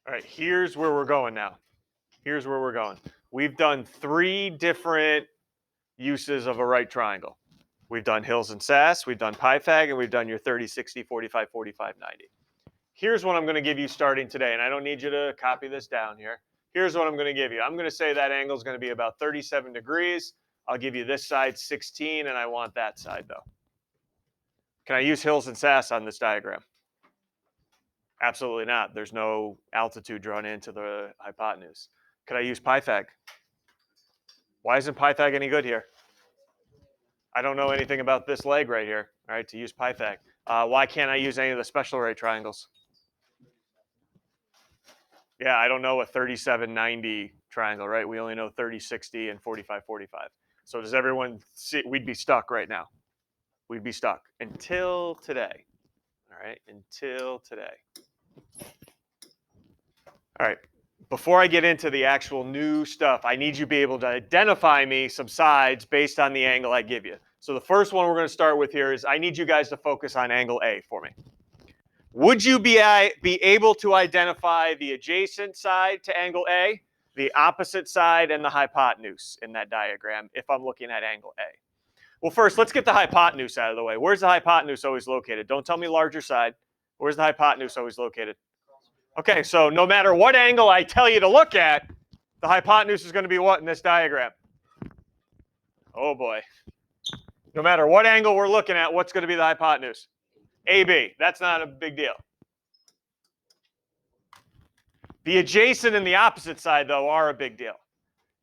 All right, here's where we're going now. Here's where we're going. We've done 3 different uses of a right triangle. We've done Hills and Sass, we've done Pythag, and we've done your 30, 60, 45, 45, 90. Here's what I'm going to give you starting today, and I don't need you to copy this down here. Here's what I'm going to give you. I'm going to say that angle is going to be about 37 degrees. I'll give you this side 16, and I want that side, though. Can I use Hills and Sass on this diagram? Absolutely not. There's no altitude drawn into the hypotenuse. Could I use Pythag? Why isn't Pythag any good here? I don't know anything about this leg right here, all right, to use Pythag. Why can't I use any of the special right triangles? Yeah, I don't know a 3790 triangle, right? We only know 3060 and 4545. So does everyone see? We'd be stuck right now. We'd be stuck until today. All right, until today. All right, before I get into the actual new stuff, I need you to be able to identify me some sides based on the angle I give you. So the first one we're going to start with here is I need you guys to focus on angle A for me. Would you be able to identify the adjacent side to angle A, the opposite side, and the hypotenuse in that diagram if I'm looking at angle A? Well, first, let's get the hypotenuse out of the way. Where's the hypotenuse always located? Don't tell me larger side. Where's the hypotenuse always located? Okay, so no matter what angle I tell you to look at, the hypotenuse is going to be what in this diagram? Oh, boy. No matter what angle we're looking at, what's going to be the hypotenuse? AB. That's not a big deal. The adjacent and the opposite side, though, are a big deal.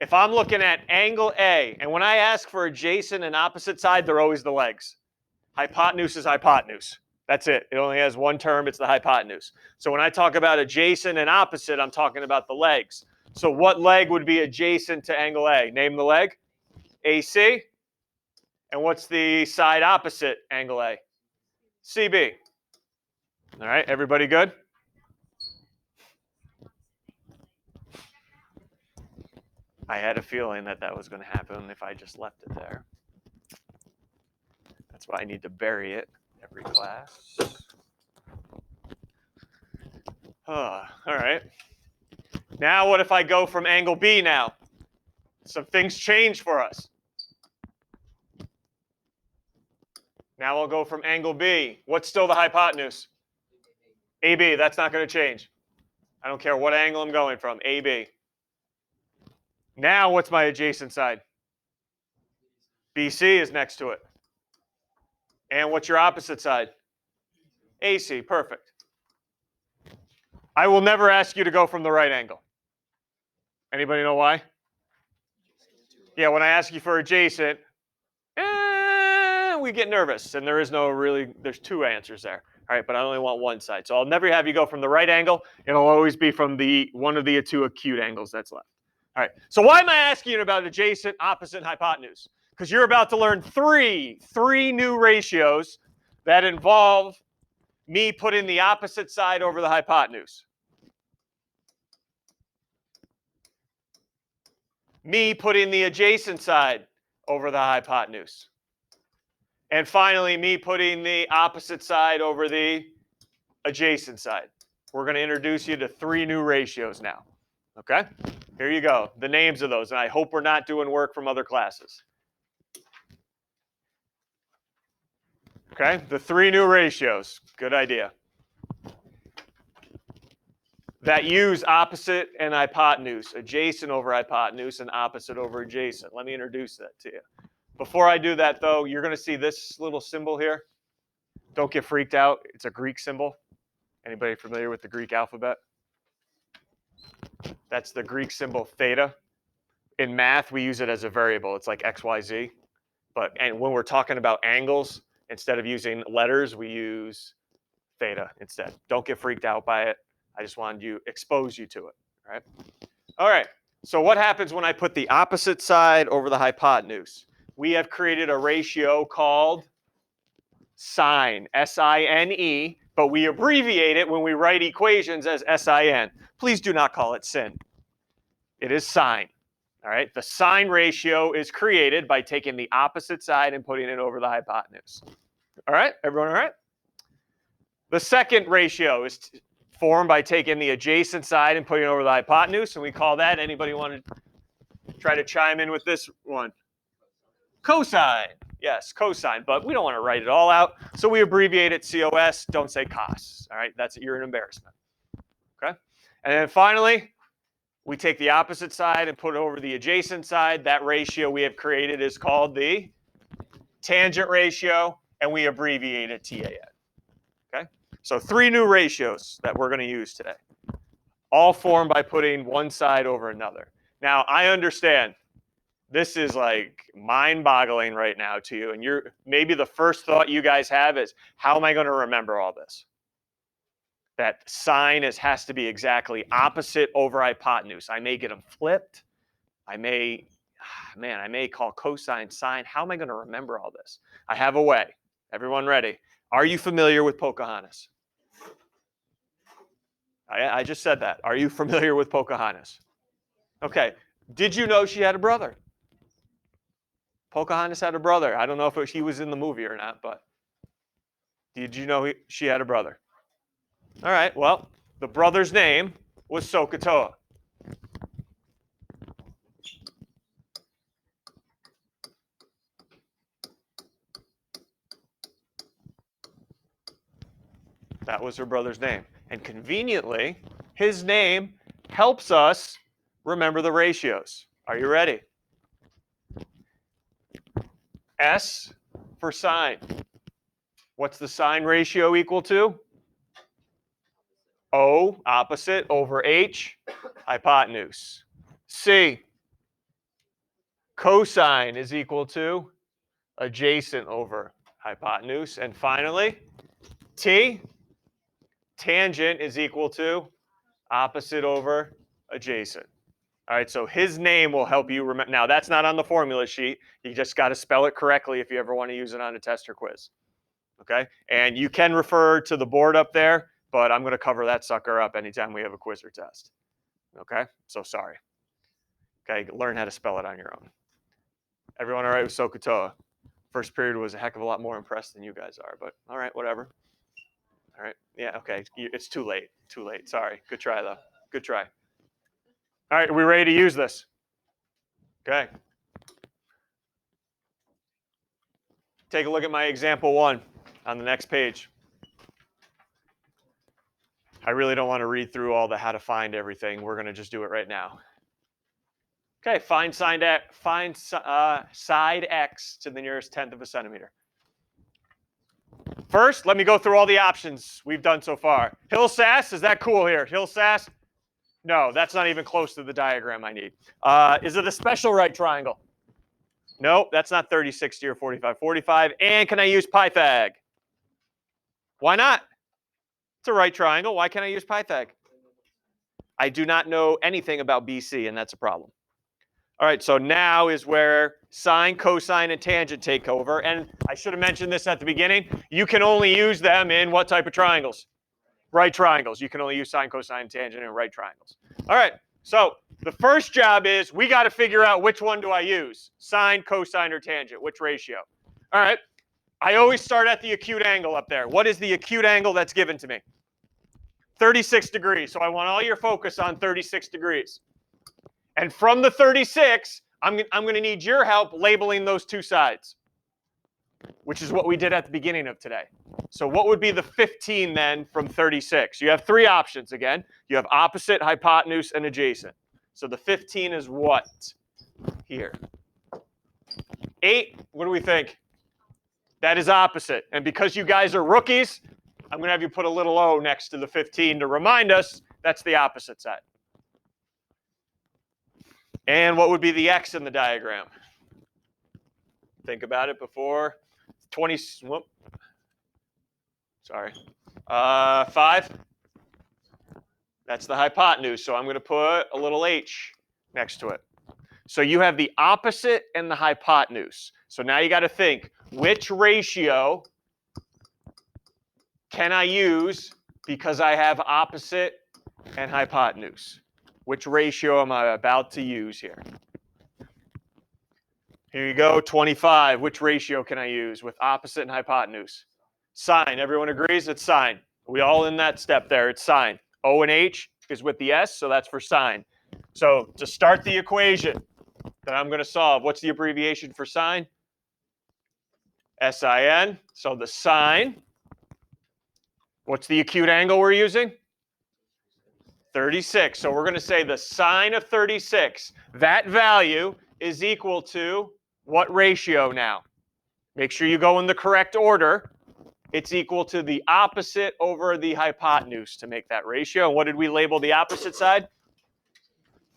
If I'm looking at angle A, and when I ask for adjacent and opposite side, they're always the legs. Hypotenuse is hypotenuse. That's it. It only has one term. It's the hypotenuse. So when I talk about adjacent and opposite, I'm talking about the legs. So what leg would be adjacent to angle A? Name the leg. AC. And what's the side opposite angle A? CB. All right, everybody good? I had a feeling that that was going to happen if I just left it there. That's why I need to bury it every class. All right. Now what if I go from angle B now? Some things change for us. Now I'll go from angle B. What's still the hypotenuse? AB. That's not going to change. I don't care what angle I'm going from. AB. Now what's my adjacent side? BC is next to it. And what's your opposite side? AC. Perfect. I will never ask you to go from the right angle. Anybody know why? Yeah, when I ask you for adjacent, we get nervous, and there is no really, there's 2 answers there. All right, but I only want one side. So I'll never have you go from the right angle. It'll always be from the one of the 2 acute angles that's left. All right, so why am I asking you about adjacent, opposite, and hypotenuse? Because you're about to learn three new ratios that involve me putting the opposite side over the hypotenuse. Me putting the adjacent side over the hypotenuse. And finally, me putting the opposite side over the adjacent side. We're going to introduce you to 3 new ratios now. Okay? Here you go. The names of those. And I hope we're not doing work from other classes. Okay? The 3 new ratios. Good idea. That use opposite and hypotenuse. Adjacent over hypotenuse and opposite over adjacent. Let me introduce that to you. Before I do that, though, you're going to see this little symbol here. Don't get freaked out. It's a Greek symbol. Anybody familiar with the Greek alphabet? That's the Greek symbol theta. In math, we use it as a variable. It's like x, y, z. And when we're talking about angles, instead of using letters, we use theta instead. Don't get freaked out by it. I just wanted to expose you to it. All right? All right. So what happens when I put the opposite side over the hypotenuse? We have created a ratio called sine, S-I-N-E, but we abbreviate it when we write equations as S-I-N. Please do not call it sin. It is sine. All right, the sine ratio is created by taking the opposite side and putting it over the hypotenuse. All right, everyone all right? The second ratio is formed by taking the adjacent side and putting it over the hypotenuse, and we call that, anybody want to try to chime in with this one? Cosine. Yes, cosine, but we don't want to write it all out, so we abbreviate it COS. Don't say cos. All right, you're an embarrassment. Okay, and then finally, we take the opposite side and put it over the adjacent side. That ratio we have created is called the tangent ratio, and we abbreviate it TAN. Okay, so 3 new ratios that we're going to use today, all formed by putting one side over another. Now, I understand this is like mind-boggling right now to you, and maybe the first thought you guys have is, how am I going to remember all this? That sine has to be exactly opposite over hypotenuse. I may get them flipped. I may call cosine sine. How am I going to remember all this? I have a way. Everyone ready? Are you familiar with Pocahontas? I just said that. Are you familiar with Pocahontas? Okay. Did you know she had a brother? Pocahontas had a brother. I don't know if he was in the movie or not, but did you know she had a brother? All right, well, the brother's name was Sokotoa. That was her brother's name. And conveniently, his name helps us remember the ratios. Are you ready? S for sine. What's the sine ratio equal to? O, opposite, over H, hypotenuse. C, cosine is equal to adjacent over hypotenuse. And finally, T, tangent is equal to opposite over adjacent. All right, so his name will help you remember. Now, that's not on the formula sheet. You just got to spell it correctly if you ever want to use it on a test or quiz. Okay, and you can refer to the board up there, but I'm going to cover that sucker up anytime we have a quiz or test. Okay, so sorry. Okay, learn how to spell it on your own. Everyone all right with Sokotoa? First period was a heck of a lot more impressed than you guys are, but all right, whatever. All right, yeah, okay, it's too late, sorry. Good try, though, good try. All right, are we ready to use this? Okay. Take a look at my example 1 on the next page. I really don't want to read through all the how to find everything. We're going to just do it right now. Okay, find side x to the nearest tenth of a centimeter. First, let me go through all the options we've done so far. Hill-Sass, is that cool here? Hill-Sass? No, that's not even close to the diagram I need. Is it a special right triangle? No, that's not 30, 60, or 45, 45. And can I use Pythag? Why not? It's a right triangle. Why can't I use Pythag? I do not know anything about BC, and that's a problem. All right, so now is where sine, cosine, and tangent take over. And I should have mentioned this at the beginning. You can only use them in what type of triangles? Right triangles. You can only use sine, cosine, and tangent in right triangles. All right, so the first job is we got to figure out which one do I use? Sine, cosine, or tangent? Which ratio? All right, I always start at the acute angle up there. What is the acute angle that's given to me? 36 degrees. So I want all your focus on 36 degrees. And from the 36, I'm going to need your help labeling those two sides, which is what we did at the beginning of today. So what would be the 15 then from 36? You have 3 options again. You have opposite, hypotenuse, and adjacent. So the 15 is what? Here. 8, what do we think? That is opposite. And because you guys are rookies, I'm going to have you put a little O next to the 15 to remind us that's the opposite side. And what would be the X in the diagram? Think about it before. 20, whoop. Sorry. 5. That's the hypotenuse. So I'm going to put a little H next to it. So you have the opposite and the hypotenuse. So now you got to think, which ratio can I use because I have opposite and hypotenuse? Which ratio am I about to use here? Here you go, 25. Which ratio can I use with opposite and hypotenuse? Sine. Everyone agrees it's sine. Are we all in that step there? It's sine. O and H is with the S, so that's for sine. So to start the equation that I'm going to solve, what's the abbreviation for sine? SIN. So the sine, what's the acute angle we're using? 36. So we're going to say the sine of 36, that value is equal to what ratio now? Make sure you go in the correct order. It's equal to the opposite over the hypotenuse to make that ratio. And what did we label the opposite side?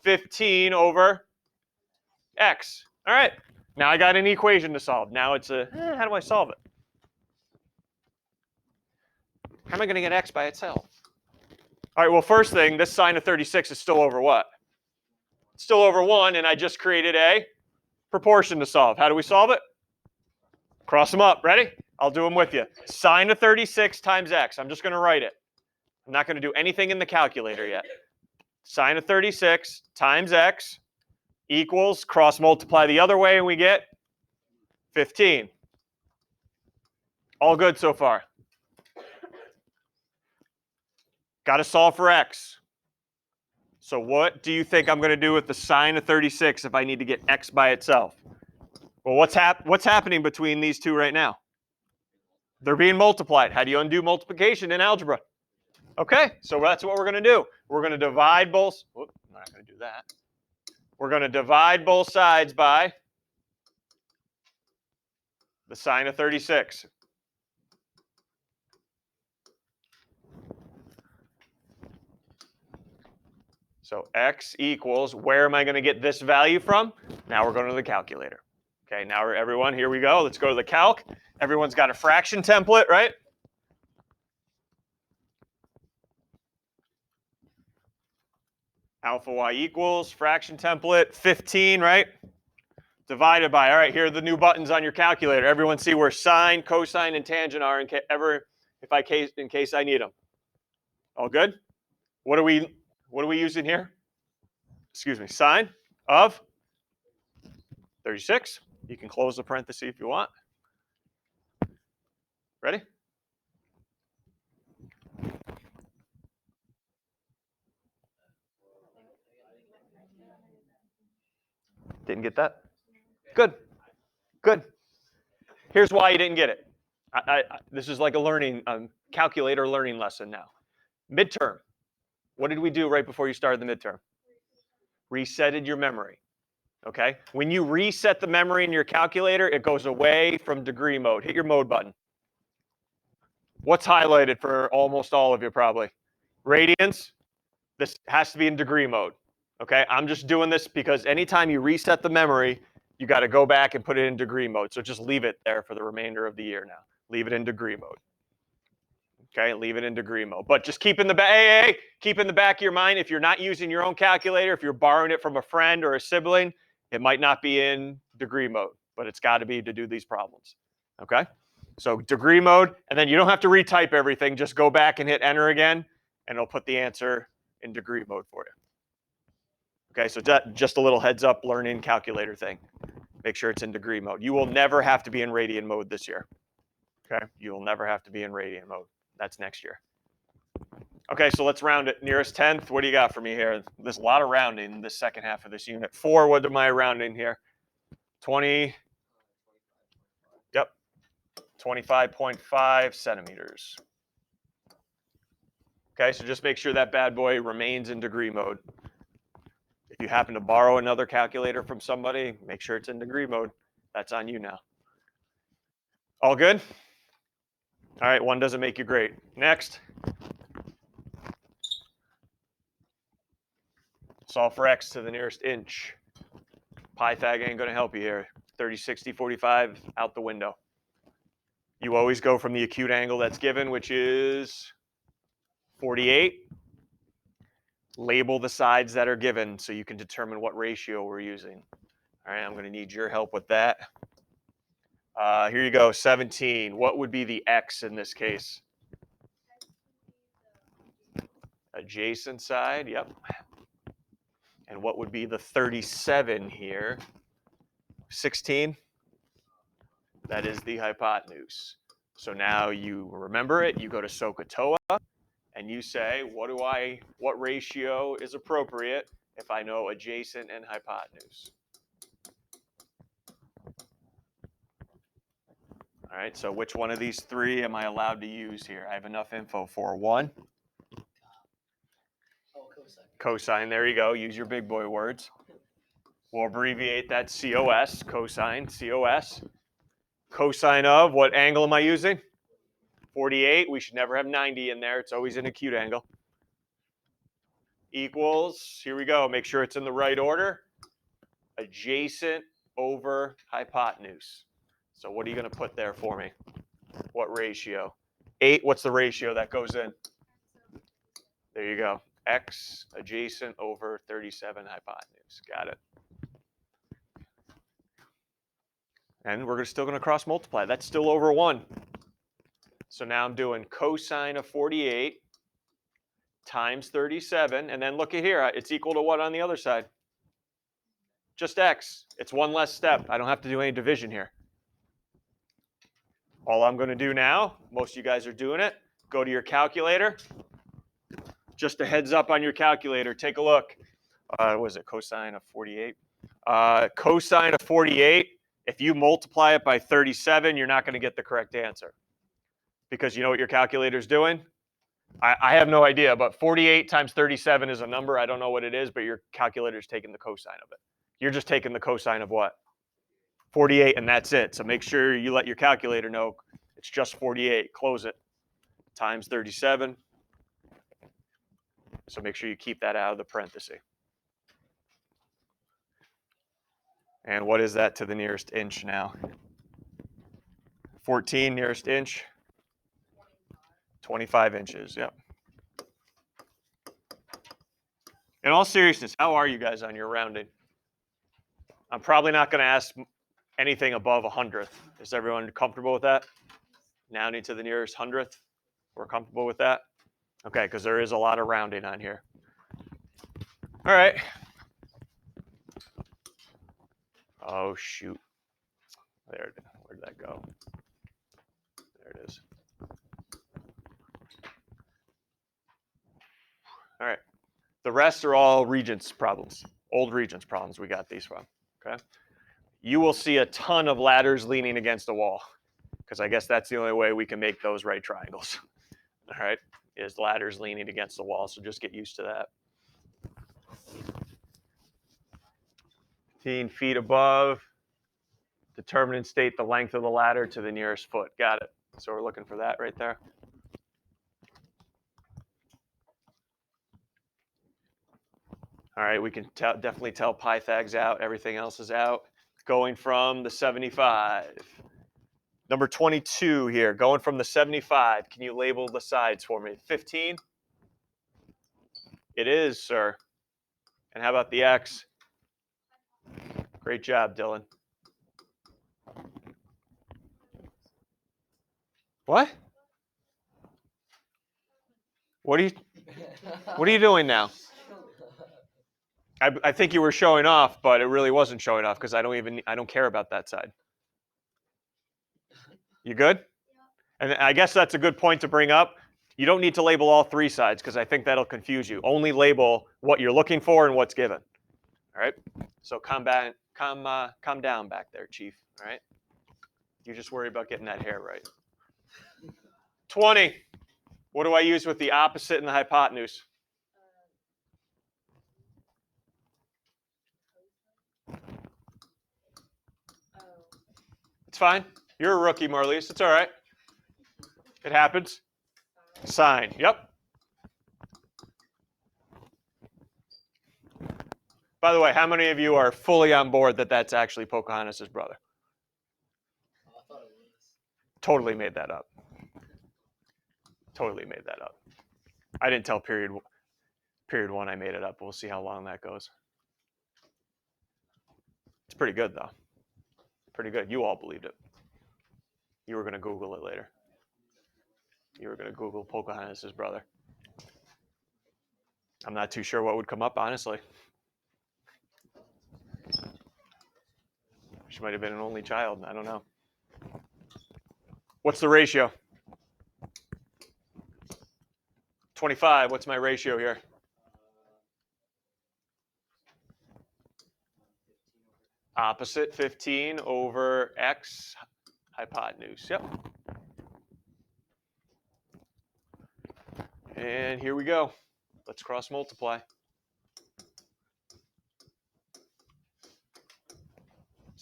15 over x. All right. Now I got an equation to solve. Now it's a, how do I solve it? How am I going to get x by itself? All right, well, first thing, this sine of 36 is still over what? It's still over 1, and I just created a proportion to solve. How do we solve it? Cross them up. Ready? I'll do them with you. Sine of 36 times x. I'm just going to write it. I'm not going to do anything in the calculator yet. Sine of 36 times x equals, cross multiply the other way, and we get 15. All good so far. Got to solve for x. So what do you think I'm going to do with the sine of 36 if I need to get x by itself? Well, what's happening between these two right now? They're being multiplied. How do you undo multiplication in algebra? Okay, so that's what we're going to do. We're going to divide both. Whoop, I'm not going to do that. We're going to divide both sides by the sine of 36. So x equals, where am I going to get this value from? Now we're going to the calculator. Okay, now everyone, here we go. Let's go to the calc. Everyone's got a fraction template, right? Alpha y equals, fraction template, 15, right? Divided by, all right, here are the new buttons on your calculator. Everyone see where sine, cosine, and tangent are in case I need them. All good? What are we using here? Excuse me, sine of 36. You can close the parenthesis if you want. Ready? Didn't get that? Good. Good. Here's why you didn't get it. This is like a learning calculator learning lesson now. Midterm. What did we do right before you started the midterm? Resetted your memory. Okay? When you reset the memory in your calculator, it goes away from degree mode. Hit your mode button. What's highlighted for almost all of you probably? Radians. This has to be in degree mode. Okay? I'm just doing this because anytime you reset the memory, you got to go back and put it in degree mode. So just leave it there for the remainder of the year now. Leave it in degree mode. Okay, leave it in degree mode. But just keep in the back, keep in the back of your mind, if you're not using your own calculator, if you're borrowing it from a friend or a sibling, it might not be in degree mode, but it's got to be to do these problems. Okay? So degree mode, and then you don't have to retype everything. Just go back and hit enter again, and it'll put the answer in degree mode for you. Okay, so just a little heads up learning calculator thing. Make sure it's in degree mode. You will never have to be in radian mode this year. Okay, you will never have to be in radian mode. That's next year. Okay, so let's round it. Nearest 10th, what do you got for me here? There's a lot of rounding in the second half of this unit. 4, what am I rounding here? 20, yep, 25.5 centimeters. Okay, so just make sure that bad boy remains in degree mode. If you happen to borrow another calculator from somebody, make sure it's in degree mode. That's on you now. All good? All right, one doesn't make you great. Next. Solve for x to the nearest inch. Pythag ain't going to help you here. 30, 60, 45, out the window. You always go from the acute angle that's given, which is 48. Label the sides that are given so you can determine what ratio we're using. All right, I'm going to need your help with that. Here you go, 17. What would be the x in this case? Adjacent side, yep. And what would be the 37 here? 16? That is the hypotenuse. So now you remember it, you go to SOHCAHTOA, And you say, what ratio is appropriate if I know adjacent and hypotenuse? All right, so which one of these three am I allowed to use here? I have enough info for one. Cosine, there you go. Use your big boy words. We'll abbreviate that COS, cosine, COS. Cosine of, what angle am I using? 48. We should never have 90 in there. It's always an acute angle. Equals, here we go. Make sure it's in the right order. Adjacent over hypotenuse. So what are you going to put there for me? What ratio? 8, what's the ratio that goes in? There you go. X adjacent over 37 hypotenuse. Got it. And we're still going to cross multiply. That's still over 1. So now I'm doing cosine of 48 times 37. And then look at here. It's equal to what on the other side? Just x. It's one less step. I don't have to do any division here. All I'm going to do now, most of you guys are doing it, go to your calculator. Just a heads up on your calculator. Take a look. What is it? Cosine of 48? Cosine of 48, if you multiply it by 37, you're not going to get the correct answer. Because you know what your calculator's doing? I have no idea, but 48 times 37 is a number. I don't know what it is, but your calculator's taking the cosine of it. You're just taking the cosine of what? 48, and that's it. So make sure you let your calculator know it's just 48. Close it. Times 37. So make sure you keep that out of the parenthesis. And what is that to the nearest inch now? 14 nearest inch. 25 inches, yep. In all seriousness, how are you guys on your rounding? I'm probably not going to ask anything above 100th. Is everyone comfortable with that? Rounding to the nearest 100th? We're comfortable with that? Okay, because there is a lot of rounding on here. All right. Oh, shoot. Where'd that go? There it is. All right. The rest are all Regents problems, old Regents problems we got these from, okay? You will see a ton of ladders leaning against a wall, because I guess that's the only way we can make those right triangles, all right, is ladders leaning against the wall, so just get used to that. 15 feet above, determine and state the length of the ladder to the nearest foot. Got it. So we're looking for that right there. All right, we can definitely tell Pythag's out. Everything else is out. Going from the 75. Number 22 here, going from the 75. Can you label the sides for me? 15? It is, sir. And how about the X? Great job, Dylan. What? What are you doing now? I think you were showing off, but it really wasn't showing off because I don't care about that side. You good? And I guess that's a good point to bring up. You don't need to label all three sides because I think that'll confuse you. Only label what you're looking for and what's given. All right? So calm down back there, Chief. All right? You just worry about getting that hair right. 20. What do I use with the opposite and the hypotenuse? It's fine. You're a rookie, Marlies. It's all right. It happens. Sine. Yep. By the way, how many of you are fully on board that that's actually Pocahontas' brother? I thought it was. Totally made that up. Totally made that up. I didn't tell period one I made it up. We'll see how long that goes. It's pretty good, though. Pretty good. You all believed it. You were going to Google it later. You were going to Google Pocahontas' brother. I'm not too sure what would come up, honestly. She might have been an only child. I don't know. What's the ratio? 25. What's my ratio here? 15 over. Opposite 15 over x hypotenuse. Yep. And here we go. Let's cross multiply.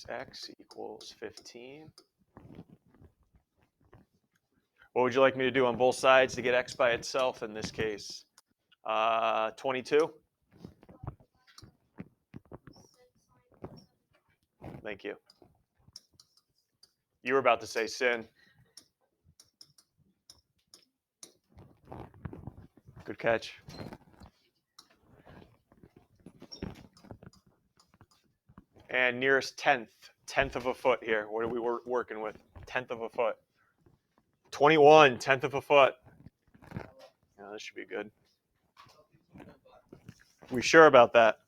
X equals 15. What would you like me to do on both sides to get x by itself in this case? 22. Thank you. You were about to say sin. Good catch. And nearest tenth of a foot here. What are we working with? Tenth of a foot. 21, tenth of a foot. Yeah, this should be good. We sure about that?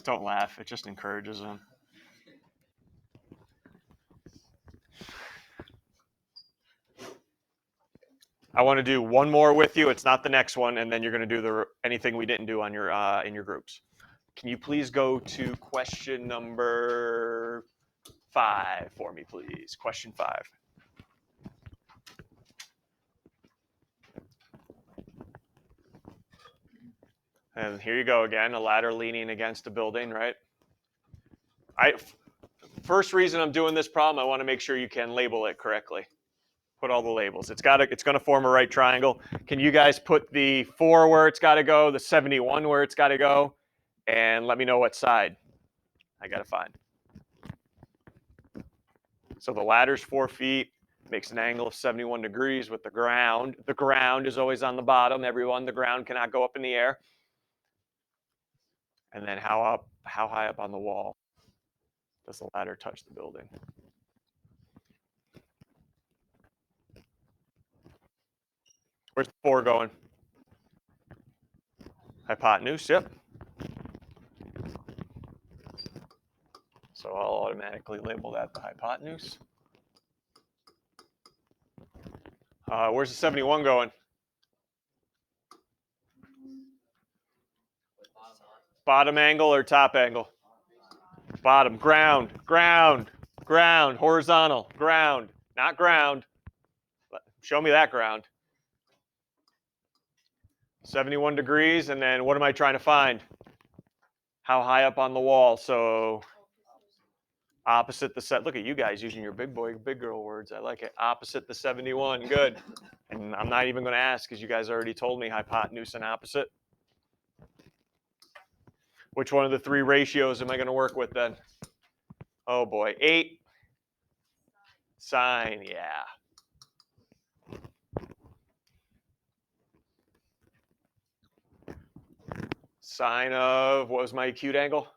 Don't laugh. It just encourages them. I want to do one more with you. It's not the next one, and then you're going to do anything we didn't do on your in your groups. Can you please go to question number 5 for me, please? Question 5. And here you go again, a ladder leaning against a building, right? First reason I'm doing this problem, I want to make sure you can label it correctly. Put all the labels. It's going to form a right triangle. Can you guys put the 4 where it's got to go, the 71 where it's got to go, and let me know what side I got to find. So the ladder's 4 feet, makes an angle of 71 degrees with the ground. The ground is always on the bottom. Everyone, the ground cannot go up in the air. And then how high up on the wall does the ladder touch the building? Where's the 4 going? Hypotenuse, yep. So I'll automatically label that the hypotenuse. Where's the 71 going? Bottom angle or top angle? Bottom, ground, horizontal, ground, not ground. Show me that ground. 71 degrees, and then what am I trying to find? How high up on the wall? So opposite the set. Look at you guys using your big girl words. I like it. Opposite the 71. Good. And I'm not even going to ask because you guys already told me hypotenuse and opposite. Which one of the 3 ratios am I going to work with then? Oh boy, 8. Sine, yeah. Sine of, what was my acute angle?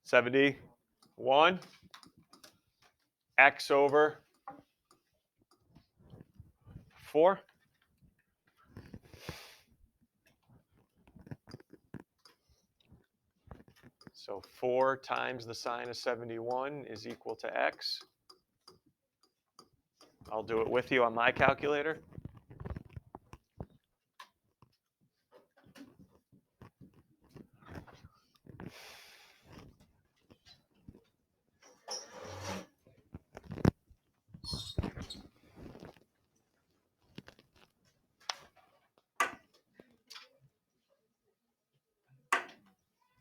71. X over 4. So 4 times the sine of 71 is equal to x. I'll do it with you on my calculator.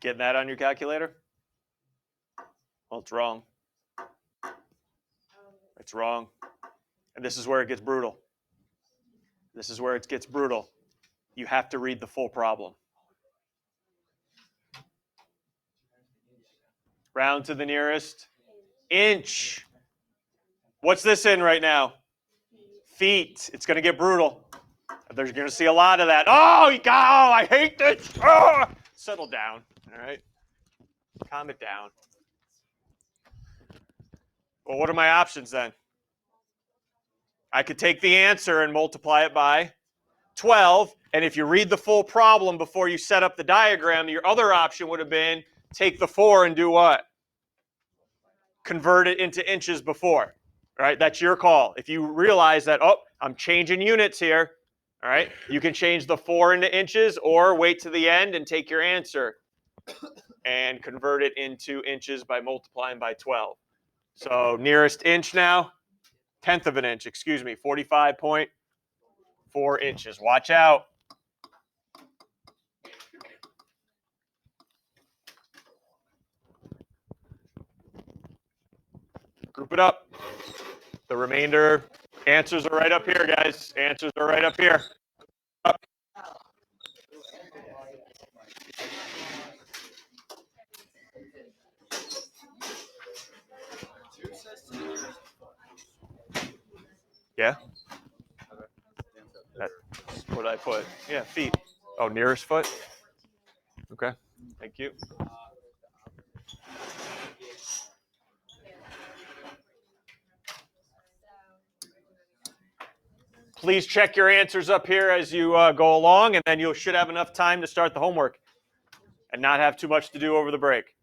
Getting that on your calculator? Well, it's wrong. It's wrong. And this is where it gets brutal. This is where it gets brutal. You have to read the full problem. Round to the nearest inch. What's this in right now? Feet. It's going to get brutal. There's going to see a lot of that. Oh, I hate this. Oh! Settle down. All right. Calm it down. Well, what are my options then? I could take the answer and multiply it by 12. And if you read the full problem before you set up the diagram, your other option would have been take the 4 and do what? convert it into inches before. All right, that's your call. If you realize that, oh, I'm changing units here, all right, you can change the 4 into inches or wait to the end and take your answer and convert it into inches by multiplying by 12. So nearest inch now, 1/10 of an inch, excuse me, 45.4 inches. Watch out. Group it up. The remainder, answers are right up here, guys. Answers are right up here. Up. Yeah? That's what I put. Yeah, feet. Oh, nearest foot? Okay, thank you. Please check your answers up here as you go along, and then you should have enough time to start the homework and not have too much to do over the break.